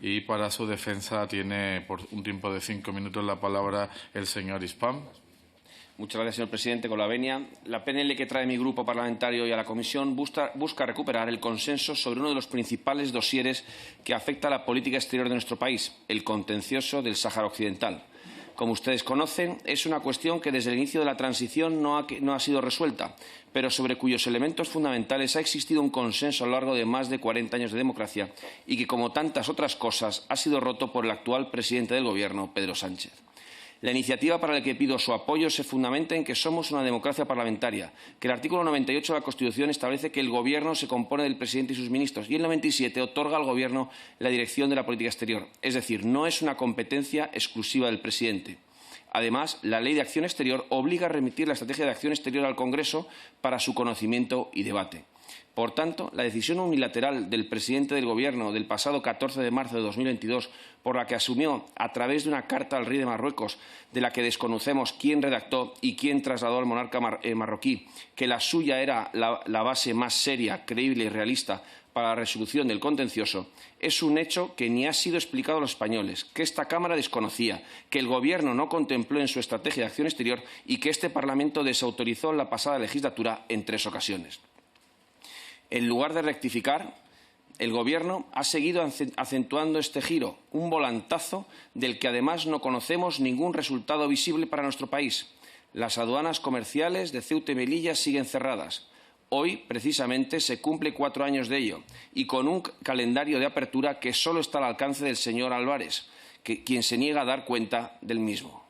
Y para su defensa tiene por un tiempo de 5 minutos la palabra el señor Ispam. Muchas gracias, señor presidente. Con la venia, la PNL que trae mi grupo parlamentario y a la Comisión busca recuperar el consenso sobre uno de los principales dosieres que afecta a la política exterior de nuestro país, el contencioso del Sáhara Occidental. Como ustedes conocen, es una cuestión que desde el inicio de la transición no ha sido resuelta, pero sobre cuyos elementos fundamentales ha existido un consenso a lo largo de más de 40 años de democracia y que, como tantas otras cosas, ha sido roto por el actual presidente del Gobierno, Pedro Sánchez. La iniciativa para la que pido su apoyo se fundamenta en que somos una democracia parlamentaria, que el artículo 98 de la Constitución establece que el Gobierno se compone del presidente y sus ministros y el 97 otorga al Gobierno la dirección de la política exterior. Es decir, no es una competencia exclusiva del presidente. Además, la Ley de Acción Exterior obliga a remitir la Estrategia de Acción Exterior al Congreso para su conocimiento y debate. Por tanto, la decisión unilateral del presidente del Gobierno del pasado 14 de marzo de 2022, por la que asumió, a través de una carta al rey de Marruecos, de la que desconocemos quién redactó y quién trasladó al monarca marroquí, que la suya era la base más seria, creíble y realista para la resolución del contencioso, es un hecho que ni ha sido explicado a los españoles, que esta Cámara desconocía, que el Gobierno no contempló en su estrategia de acción exterior y que este Parlamento desautorizó en la pasada legislatura en 3 ocasiones. En lugar de rectificar, el Gobierno ha seguido acentuando este giro, un volantazo del que además no conocemos ningún resultado visible para nuestro país. Las aduanas comerciales de Ceuta y Melilla siguen cerradas. Hoy, precisamente, se cumple 4 años de ello y con un calendario de apertura que solo está al alcance del señor Álvarez, quien se niega a dar cuenta del mismo.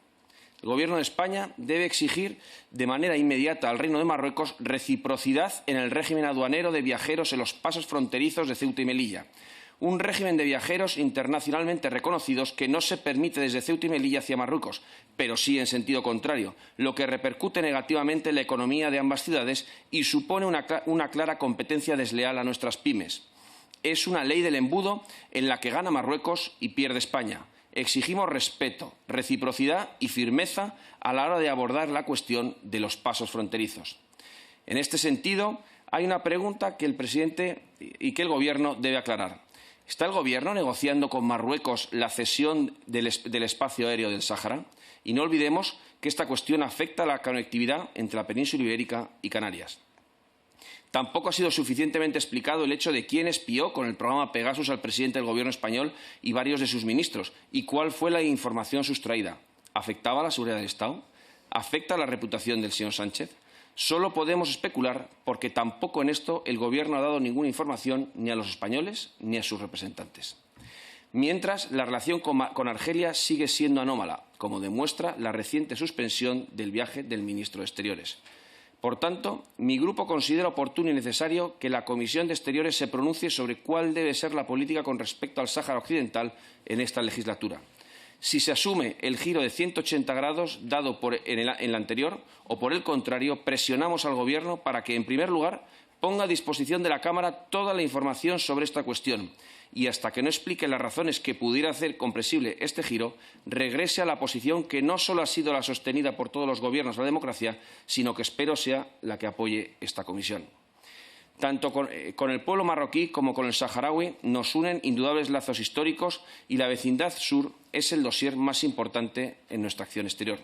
El Gobierno de España debe exigir de manera inmediata al Reino de Marruecos reciprocidad en el régimen aduanero de viajeros en los pasos fronterizos de Ceuta y Melilla. Un régimen de viajeros internacionalmente reconocidos que no se permite desde Ceuta y Melilla hacia Marruecos, pero sí en sentido contrario, lo que repercute negativamente en la economía de ambas ciudades y supone una clara competencia desleal a nuestras pymes. Es una ley del embudo en la que gana Marruecos y pierde España. Exigimos respeto, reciprocidad y firmeza a la hora de abordar la cuestión de los pasos fronterizos. En este sentido, hay una pregunta que el presidente y que el Gobierno debe aclarar. ¿Está el Gobierno negociando con Marruecos la cesión del espacio aéreo del Sáhara? Y no olvidemos que esta cuestión afecta a la conectividad entre la península ibérica y Canarias. Tampoco ha sido suficientemente explicado el hecho de quién espió con el programa Pegasus al presidente del Gobierno español y varios de sus ministros y cuál fue la información sustraída. ¿Afectaba a la seguridad del Estado? ¿Afecta a la reputación del señor Sánchez? Solo podemos especular porque tampoco en esto el Gobierno ha dado ninguna información ni a los españoles ni a sus representantes. Mientras, la relación con Argelia sigue siendo anómala, como demuestra la reciente suspensión del viaje del ministro de Exteriores. Por tanto, mi grupo considera oportuno y necesario que la Comisión de Exteriores se pronuncie sobre cuál debe ser la política con respecto al Sáhara Occidental en esta legislatura. Si se asume el giro de 180 grados dado en la anterior o, por el contrario, presionamos al Gobierno para que, en primer lugar, ponga a disposición de la Cámara toda la información sobre esta cuestión y, hasta que no explique las razones que pudiera hacer comprensible este giro, regrese a la posición que no solo ha sido la sostenida por todos los gobiernos de la democracia, sino que espero sea la que apoye esta comisión. Tanto con el pueblo marroquí como con el saharaui nos unen indudables lazos históricos y la vecindad sur es el dossier más importante en nuestra acción exterior.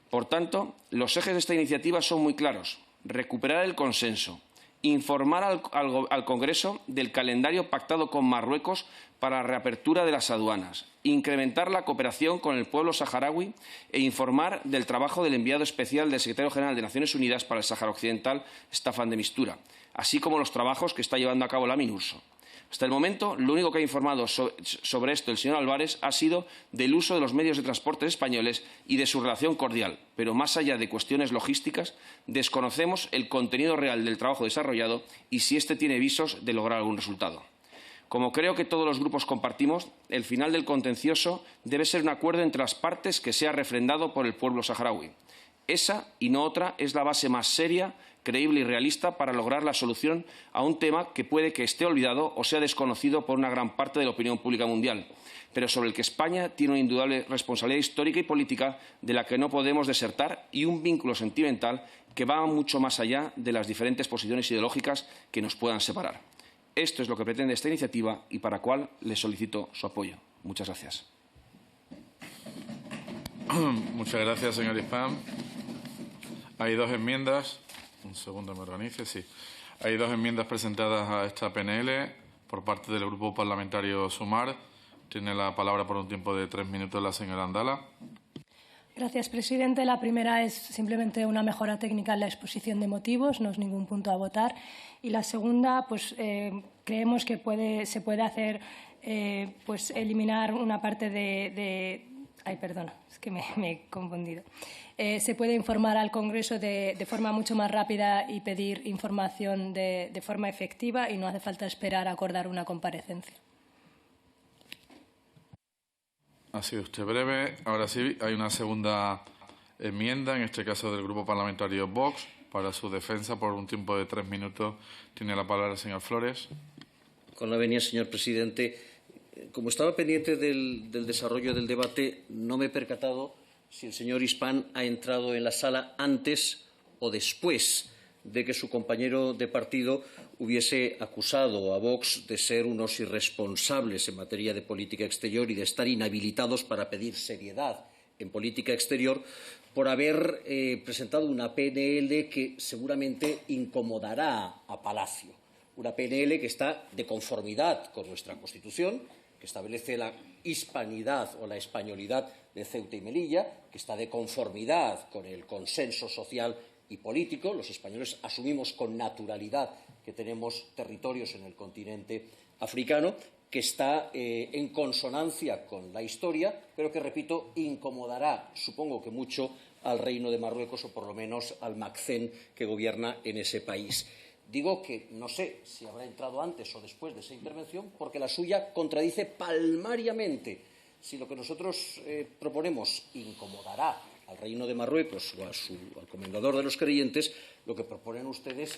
Por tanto, los ejes de esta iniciativa son muy claros. Recuperar el consenso, informar al Congreso del calendario pactado con Marruecos para la reapertura de las aduanas, incrementar la cooperación con el pueblo saharaui e informar del trabajo del enviado especial del Secretario General de Naciones Unidas para el Sáhara Occidental, Staffan de Mistura, así como los trabajos que está llevando a cabo la MINURSO. Hasta el momento, lo único que ha informado sobre esto el señor Álvarez ha sido del uso de los medios de transporte españoles y de su relación cordial, pero más allá de cuestiones logísticas, desconocemos el contenido real del trabajo desarrollado y si éste tiene visos de lograr algún resultado. Como creo que todos los grupos compartimos, el final del contencioso debe ser un acuerdo entre las partes que sea refrendado por el pueblo saharaui. Esa y no otra es la base más seria, creíble y realista para lograr la solución a un tema que puede que esté olvidado o sea desconocido por una gran parte de la opinión pública mundial, pero sobre el que España tiene una indudable responsabilidad histórica y política de la que no podemos desertar y un vínculo sentimental que va mucho más allá de las diferentes posiciones ideológicas que nos puedan separar. Esto es lo que pretende esta iniciativa y para la cual le solicito su apoyo. Muchas gracias. Muchas gracias, señor Hispam. Hay dos enmiendas. Un segundo, me organice, sí. Hay dos enmiendas presentadas a esta PNL por parte del Grupo Parlamentario Sumar. Tiene la palabra por un tiempo de 3 minutos la señora Andala. Gracias, presidente. La primera es simplemente una mejora técnica en la exposición de motivos, no es ningún punto a votar. Y la segunda, pues creemos que se puede hacer, pues eliminar una parte Ay, perdona, es que me he confundido. Se puede informar al Congreso de forma mucho más rápida y pedir información de forma efectiva y no hace falta esperar a acordar una comparecencia. Ha sido usted breve. Ahora sí, hay una segunda enmienda, en este caso del Grupo Parlamentario Vox, para su defensa por un tiempo de 3 minutos. Tiene la palabra el señor Flores. Con la venia, señor presidente. Como estaba pendiente del desarrollo del debate, no me he percatado si el señor Hispam ha entrado en la sala antes o después de que su compañero de partido hubiese acusado a Vox de ser unos irresponsables en materia de política exterior y de estar inhabilitados para pedir seriedad en política exterior por haber presentado una PNL que seguramente incomodará a Palacio. Una PNL que está de conformidad con nuestra Constitución, que establece la hispanidad o la españolidad de Ceuta y Melilla, que está de conformidad con el consenso social y político. Los españoles asumimos con naturalidad que tenemos territorios en el continente africano, que está en consonancia con la historia, pero que, repito, incomodará, supongo que mucho, al Reino de Marruecos o por lo menos al MACCEN que gobierna en ese país. Digo que no sé si habrá entrado antes o después de esa intervención, porque la suya contradice palmariamente. Si lo que nosotros proponemos incomodará al Reino de Marruecos o al comendador de los creyentes, lo que proponen ustedes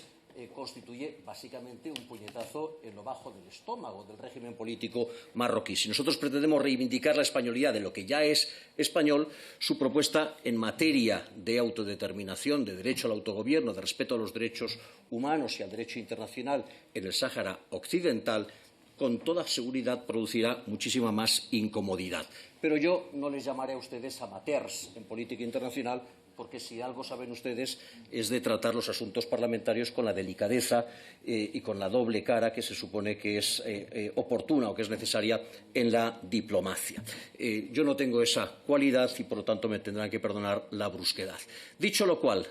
constituye básicamente un puñetazo en lo bajo del estómago del régimen político marroquí. Si nosotros pretendemos reivindicar la españolidad de lo que ya es español, su propuesta en materia de autodeterminación, de derecho al autogobierno, de respeto a los derechos humanos y al derecho internacional en el Sáhara Occidental, con toda seguridad producirá muchísima más incomodidad. Pero yo no les llamaré a ustedes amateurs en política internacional, porque si algo saben ustedes es de tratar los asuntos parlamentarios con la delicadeza y con la doble cara que se supone que es oportuna o que es necesaria en la diplomacia. Yo no tengo esa cualidad y, por lo tanto, me tendrán que perdonar la brusquedad. Dicho lo cual,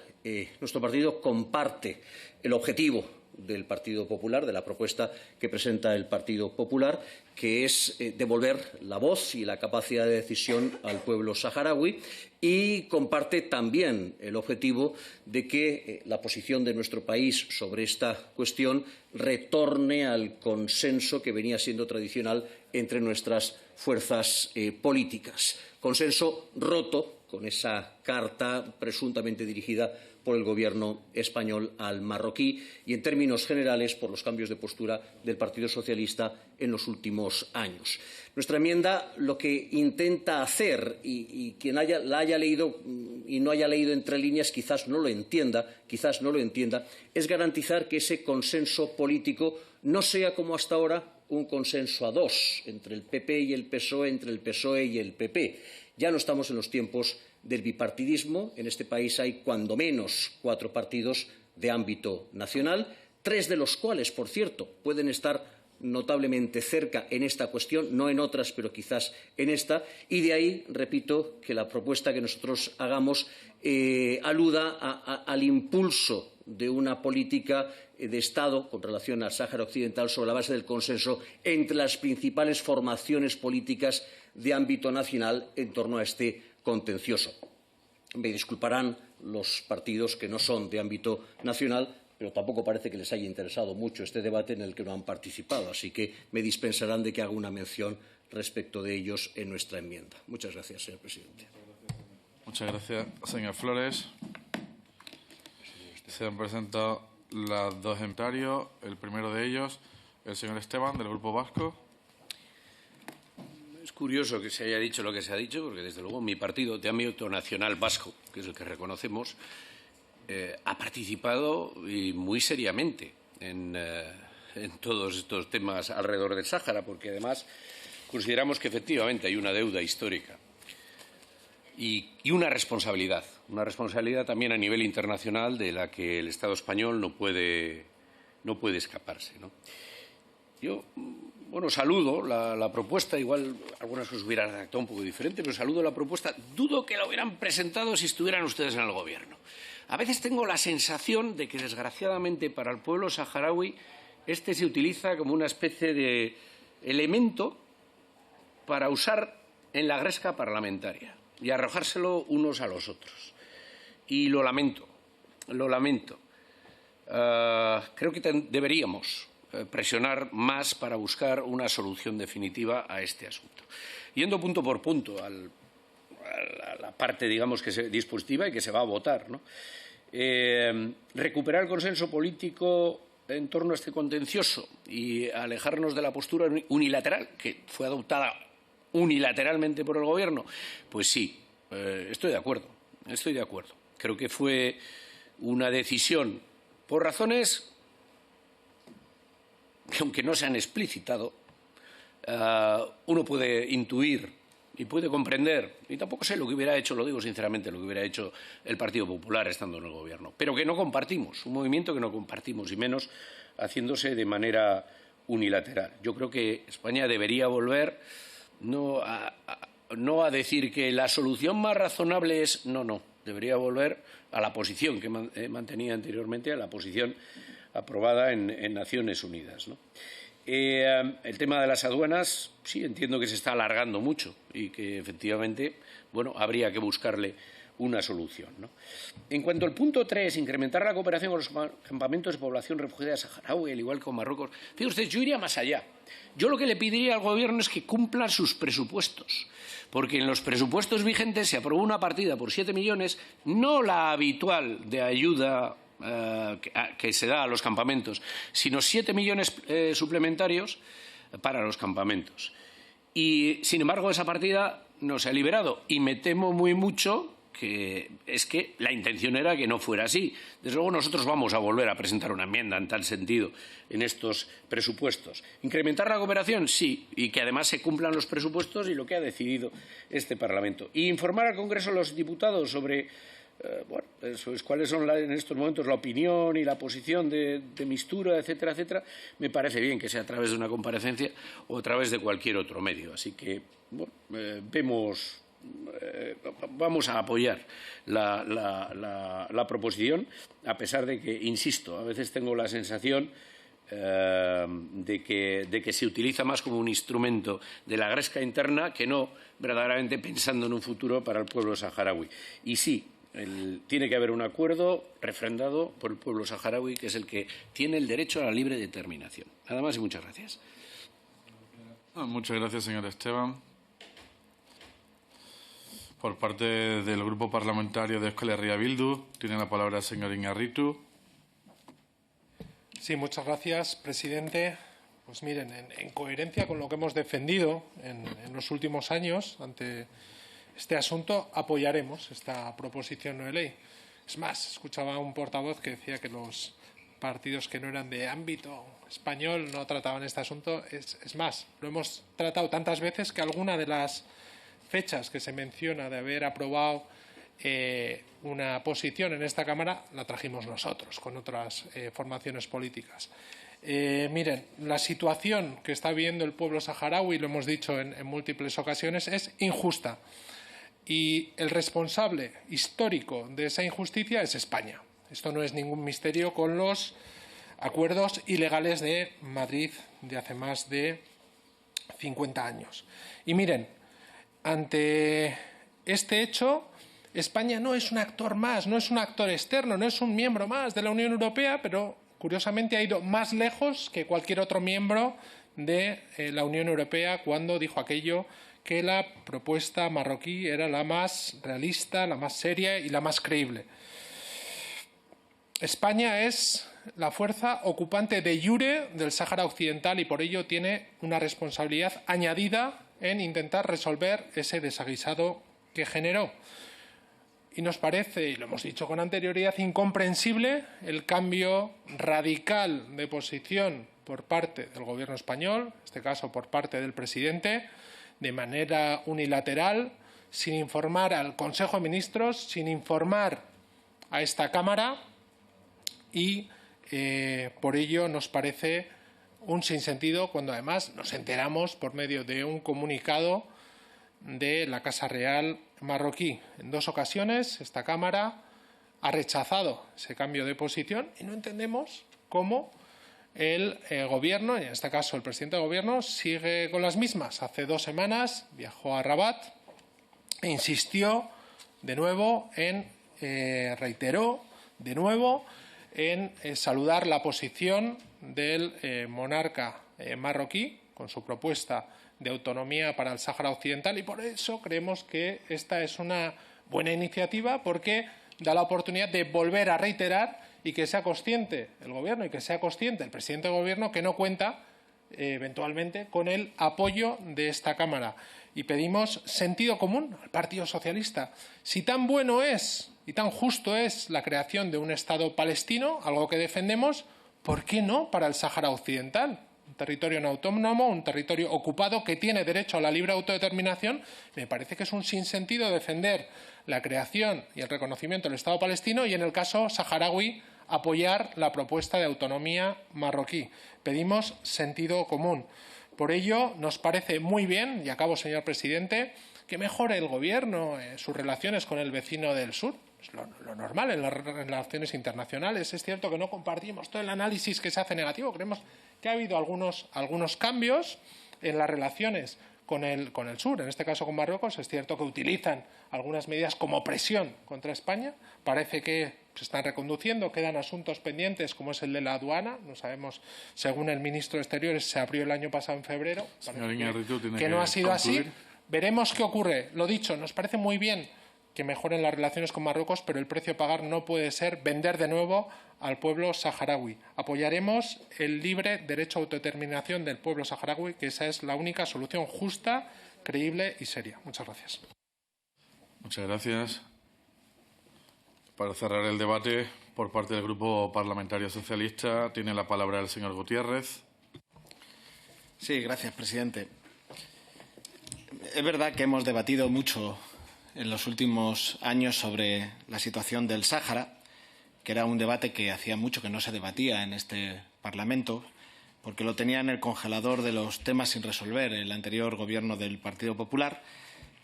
nuestro partido comparte el objetivo del Partido Popular, de la propuesta que presenta el Partido Popular, que es devolver la voz y la capacidad de decisión al pueblo saharaui, y comparte también el objetivo de que la posición de nuestro país sobre esta cuestión retorne al consenso que venía siendo tradicional entre nuestras fuerzas políticas. Consenso roto con esa carta presuntamente dirigida por el Gobierno español al marroquí y, en términos generales, por los cambios de postura del Partido Socialista en los últimos años. Nuestra enmienda lo que intenta hacer, y quien la haya leído y no haya leído entre líneas quizás no lo entienda, es garantizar que ese consenso político no sea, como hasta ahora, un consenso a dos entre el PP y el PSOE, entre el PSOE y el PP. Ya no estamos en los tiempos del bipartidismo. En este país hay cuando menos 4 partidos de ámbito nacional, 3 de los cuales, por cierto, pueden estar notablemente cerca en esta cuestión, no en otras, pero quizás en esta, y de ahí, repito, que la propuesta que nosotros hagamos aluda al impulso de una política de Estado con relación al Sáhara Occidental sobre la base del consenso entre las principales formaciones políticas de ámbito nacional en torno a este contencioso. Me disculparán los partidos que no son de ámbito nacional, pero tampoco parece que les haya interesado mucho este debate en el que no han participado, así que me dispensarán de que haga una mención respecto de ellos en nuestra enmienda. Muchas gracias, señor presidente. Muchas gracias, señor Flores. Se han presentado los dos enmentarios. El primero de ellos, el señor Esteban, del Grupo Vasco. Es curioso que se haya dicho lo que se ha dicho, porque desde luego mi partido de ámbito nacional vasco, que es el que reconocemos, ha participado y muy seriamente en en todos estos temas alrededor del Sáhara, porque además consideramos que efectivamente hay una deuda histórica y una responsabilidad también a nivel internacional de la que el Estado español no puede escaparse, ¿no? Yo, bueno, saludo la propuesta, igual algunas cosas hubieran redactado un poco diferente, pero saludo la propuesta. Dudo que la hubieran presentado si estuvieran ustedes en el Gobierno. A veces tengo la sensación de que, desgraciadamente, para el pueblo saharaui, este se utiliza como una especie de elemento para usar en la gresca parlamentaria y arrojárselo unos a los otros. Y lo lamento, lo lamento. Creo que deberíamos presionar más para buscar una solución definitiva a este asunto. Yendo punto por punto a la parte, digamos, dispositiva y que se va a votar, ¿no? Recuperar el consenso político en torno a este contencioso y alejarnos de la postura unilateral, que fue adoptada unilateralmente por el Gobierno, pues sí, estoy de acuerdo. Creo que fue una decisión por razones que, aunque no se han explicitado, uno puede intuir y puede comprender, y tampoco sé lo que hubiera hecho, lo digo sinceramente, lo que hubiera hecho el Partido Popular estando en el Gobierno, pero que no compartimos, un movimiento que no compartimos, y menos haciéndose de manera unilateral. Yo creo que España debería volver no a decir que la solución más razonable es no, debería volver a la posición que mantenía anteriormente, a la posición aprobada en Naciones Unidas, ¿no? El tema de las aduanas, sí, entiendo que se está alargando mucho y que, efectivamente, bueno, habría que buscarle una solución, ¿no? En cuanto al punto 3, incrementar la cooperación con los campamentos de población refugiada saharaui, al igual que con Marruecos. Fíjense ustedes, yo iría más allá. Yo lo que le pediría al Gobierno es que cumpla sus presupuestos, porque en los presupuestos vigentes se aprobó una partida por 7 millones, no la habitual de ayuda que se da a los campamentos, sino 7 millones suplementarios para los campamentos. Y, sin embargo, esa partida no se ha liberado y me temo muy mucho que la intención era que no fuera así. Desde luego, nosotros vamos a volver a presentar una enmienda en tal sentido en estos presupuestos. ¿Incrementar la cooperación? Sí, y que además se cumplan los presupuestos y lo que ha decidido este Parlamento. Y informar al Congreso de los Diputados sobre cuáles son en estos momentos la opinión y la posición de Mistura, etcétera, etcétera. Me parece bien que sea a través de una comparecencia o a través de cualquier otro medio. Así que vamos a apoyar la proposición, a pesar de que, insisto, a veces tengo la sensación de que se utiliza más como un instrumento de la gresca interna que no verdaderamente pensando en un futuro para el pueblo saharaui. Y sí, tiene que haber un acuerdo refrendado por el pueblo saharaui, que es el que tiene el derecho a la libre determinación. Nada más y muchas gracias. Muchas gracias, señor Esteban. Por parte del Grupo Parlamentario de Euskal Herria Bildu, tiene la palabra el señor Iñarritu. Sí, muchas gracias, presidente. Pues miren, en coherencia con lo que hemos defendido en los últimos años ante este asunto, apoyaremos esta proposición no de ley. Es más, escuchaba a un portavoz que decía que los partidos que no eran de ámbito español no trataban este asunto. Es más, lo hemos tratado tantas veces que alguna de las fechas que se menciona de haber aprobado una posición en esta Cámara la trajimos nosotros con otras formaciones políticas. Miren, la situación que está viviendo el pueblo saharaui, lo hemos dicho en múltiples ocasiones, es injusta. Y el responsable histórico de esa injusticia es España. Esto no es ningún misterio con los acuerdos ilegales de Madrid de hace más de 50 años. Y miren, ante este hecho, España no es un actor más, no es un actor externo, no es un miembro más de la Unión Europea, pero curiosamente ha ido más lejos que cualquier otro miembro de la Unión Europea cuando dijo aquello que la propuesta marroquí era la más realista, la más seria y la más creíble. España es la fuerza ocupante de iure del Sáhara Occidental y por ello tiene una responsabilidad añadida en intentar resolver ese desaguisado que generó. Y nos parece, y lo hemos dicho con anterioridad, incomprensible el cambio radical de posición por parte del Gobierno español, en este caso por parte del presidente, de manera unilateral, sin informar al Consejo de Ministros, sin informar a esta Cámara y por ello nos parece un sinsentido cuando además nos enteramos por medio de un comunicado de la Casa Real marroquí. En 2 ocasiones esta Cámara ha rechazado ese cambio de posición y no entendemos cómo el Gobierno, en este caso el presidente del Gobierno, sigue con las mismas. Hace 2 semanas viajó a Rabat e insistió de nuevo reiteró de nuevo en saludar la posición del monarca marroquí con su propuesta de autonomía para el Sáhara Occidental y por eso creemos que esta es una buena iniciativa porque da la oportunidad de volver a reiterar y que sea consciente el Gobierno y que sea consciente el presidente del Gobierno que no cuenta eventualmente con el apoyo de esta Cámara. Y pedimos sentido común al Partido Socialista. Si tan bueno es y tan justo es la creación de un Estado palestino, algo que defendemos, ¿por qué no para el Sáhara Occidental? Un territorio no autónomo, un territorio ocupado que tiene derecho a la libre autodeterminación. Me parece que es un sinsentido defender la creación y el reconocimiento del Estado palestino y, en el caso saharaui, apoyar la propuesta de autonomía marroquí. Pedimos sentido común. Por ello, nos parece muy bien, y acabo, señor presidente, que mejore el Gobierno sus relaciones con el vecino del sur. Es lo normal en las relaciones internacionales. Es cierto que no compartimos todo el análisis que se hace negativo. Creemos que ha habido algunos cambios en las relaciones con el sur, en este caso con Marruecos. Es cierto que utilizan algunas medidas como presión contra España. Parece que se están reconduciendo, quedan asuntos pendientes como es el de la aduana. No sabemos, según el ministro de Exteriores, se abrió el año pasado en febrero. Que no ha sido así. Veremos qué ocurre. Lo dicho, nos parece muy bien que mejoren las relaciones con Marruecos, pero el precio a pagar no puede ser vender de nuevo al pueblo saharaui. Apoyaremos el libre derecho a autodeterminación del pueblo saharaui, que esa es la única solución justa, creíble y seria. Muchas gracias. Muchas gracias. Para cerrar el debate, por parte del Grupo Parlamentario Socialista, tiene la palabra el señor Gutiérrez. Sí, gracias, presidente. Es verdad que hemos debatido mucho en los últimos años sobre la situación del Sáhara, que era un debate que hacía mucho que no se debatía en este Parlamento, porque lo tenía en el congelador de los temas sin resolver el anterior Gobierno del Partido Popular.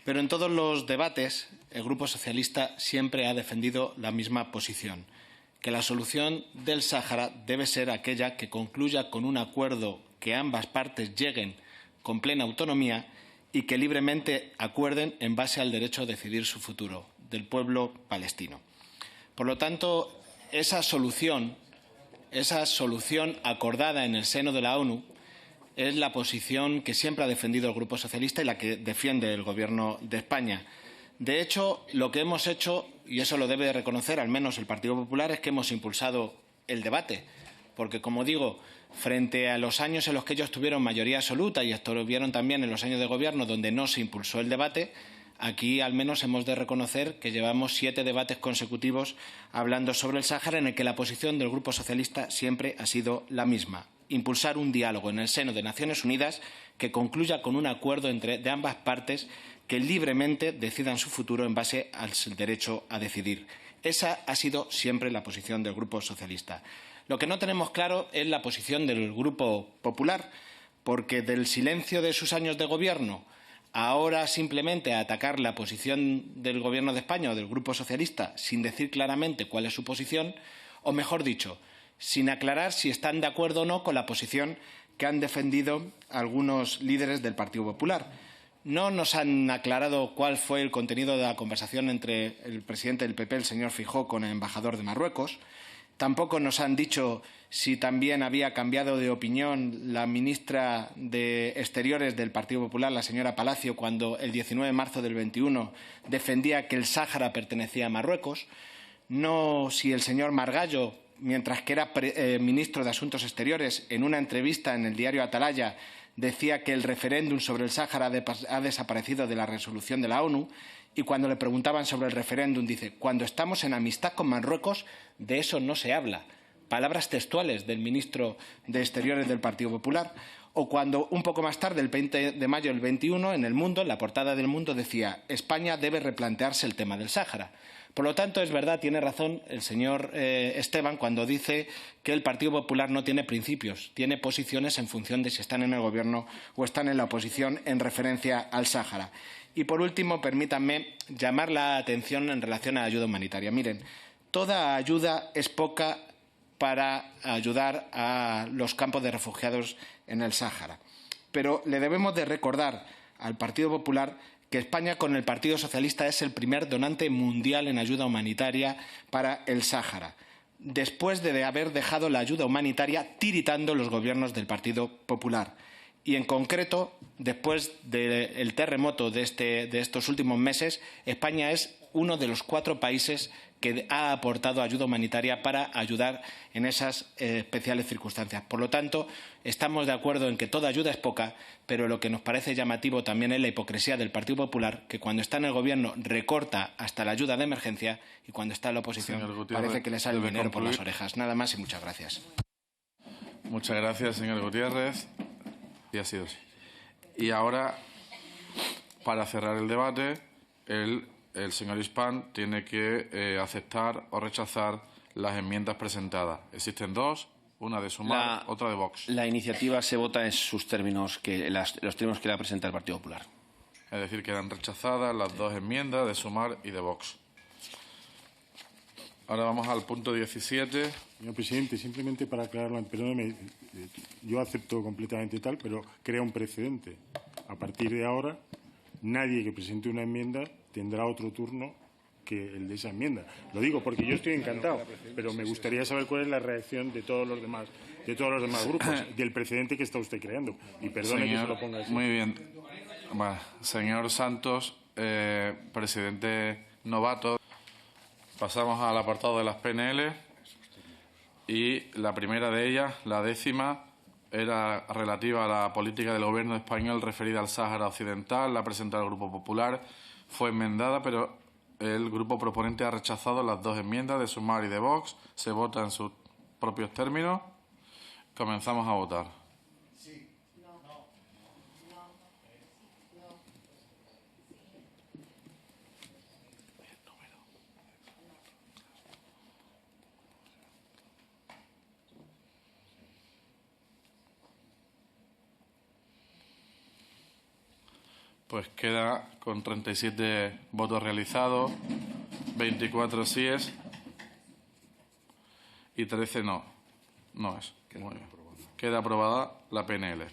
Pero en todos los debates el Grupo Socialista siempre ha defendido la misma posición, que la solución del Sáhara debe ser aquella que concluya con un acuerdo que ambas partes lleguen con plena autonomía y que libremente acuerden en base al derecho a decidir su futuro del pueblo palestino. Por lo tanto, esa solución acordada en el seno de la ONU es la posición que siempre ha defendido el Grupo Socialista y la que defiende el Gobierno de España. De hecho, lo que hemos hecho, y eso lo debe reconocer al menos el Partido Popular, es que hemos impulsado el debate, porque, como digo, frente a los años en los que ellos tuvieron mayoría absoluta y estuvieron también en los años de gobierno donde no se impulsó el debate, aquí al menos hemos de reconocer que llevamos 7 debates consecutivos hablando sobre el Sáhara en el que la posición del Grupo Socialista siempre ha sido la misma: impulsar un diálogo en el seno de Naciones Unidas que concluya con un acuerdo de ambas partes que libremente decidan su futuro en base al derecho a decidir. Esa ha sido siempre la posición del Grupo Socialista. Lo que no tenemos claro es la posición del Grupo Popular, porque del silencio de sus años de gobierno ahora simplemente a atacar la posición del Gobierno de España o del Grupo Socialista sin decir claramente cuál es su posición, o mejor dicho, sin aclarar si están de acuerdo o no con la posición que han defendido algunos líderes del Partido Popular. No nos han aclarado cuál fue el contenido de la conversación entre el presidente del PP, el señor Feijóo, con el embajador de Marruecos. Tampoco nos han dicho si también había cambiado de opinión la ministra de Exteriores del Partido Popular, la señora Palacio, cuando el 19 de marzo del 21 defendía que el Sáhara pertenecía a Marruecos. No si el señor Margallo, mientras que era ministro de Asuntos Exteriores, en una entrevista en el diario Atalaya, decía que el referéndum sobre el Sáhara ha desaparecido de la resolución de la ONU. Y cuando le preguntaban sobre el referéndum, dice: cuando estamos en amistad con Marruecos, de eso no se habla. palabras textuales del ministro de Exteriores del Partido Popular, o cuando un poco más tarde, el 20 de mayo del 21, en El Mundo, en la portada del Mundo, decía: España debe replantearse el tema del Sáhara. Por lo tanto, es verdad, tiene razón el señor Esteban cuando dice que el Partido Popular no tiene principios, tiene posiciones en función de si están en el Gobierno o están en la oposición en referencia al Sáhara. Y, por último, permítanme llamar la atención en relación a la ayuda humanitaria. Miren, toda ayuda es poca para ayudar a los campos de refugiados en el Sáhara. Pero le debemos de recordar al Partido Popular que España, con el Partido Socialista, es el primer donante mundial en ayuda humanitaria para el Sáhara, después de haber dejado la ayuda humanitaria tiritando los gobiernos del Partido Popular. Y, en concreto, después del terremoto de estos últimos meses, España es uno de los 4 países que ha aportado ayuda humanitaria para ayudar en esas especiales circunstancias. Por lo tanto, estamos de acuerdo en que toda ayuda es poca, pero lo que nos parece llamativo también es la hipocresía del Partido Popular, que cuando está en el Gobierno recorta hasta la ayuda de emergencia y cuando está en la oposición parece que le sale el dinero por las orejas. Nada más y muchas gracias. Muchas gracias, señor Gutiérrez. Y ha sido así. Y ahora, para cerrar el debate, el señor Hispán tiene que aceptar o rechazar las enmiendas presentadas. Existen 2, una de Sumar, otra de Vox. La iniciativa se vota en sus términos, los términos que la presenta el Partido Popular. Es decir, quedan rechazadas las 2 enmiendas de Sumar y de Vox. Ahora vamos al punto 17. Señor presidente, simplemente para aclararlo, perdóneme, yo acepto completamente tal, pero crea un precedente. A partir de ahora, nadie que presente una enmienda tendrá otro turno que el de esa enmienda. Lo digo porque yo estoy encantado, pero me gustaría saber cuál es la reacción de todos los demás grupos, del precedente que está usted creando. Y perdone que se lo ponga así. Muy bien. Bueno, señor Santos, presidente novato. Pasamos al apartado de las PNL y la primera de ellas, la 10ª, era relativa a la política del Gobierno español referida al Sáhara Occidental. La ha presentado el Grupo Popular, fue enmendada, pero el grupo proponente ha rechazado las 2 enmiendas de Sumar y de Vox. Se vota en sus propios términos. Comenzamos a votar. Pues queda con 37 votos realizados, 24 síes y 13 no. No es. Queda aprobada la PNL.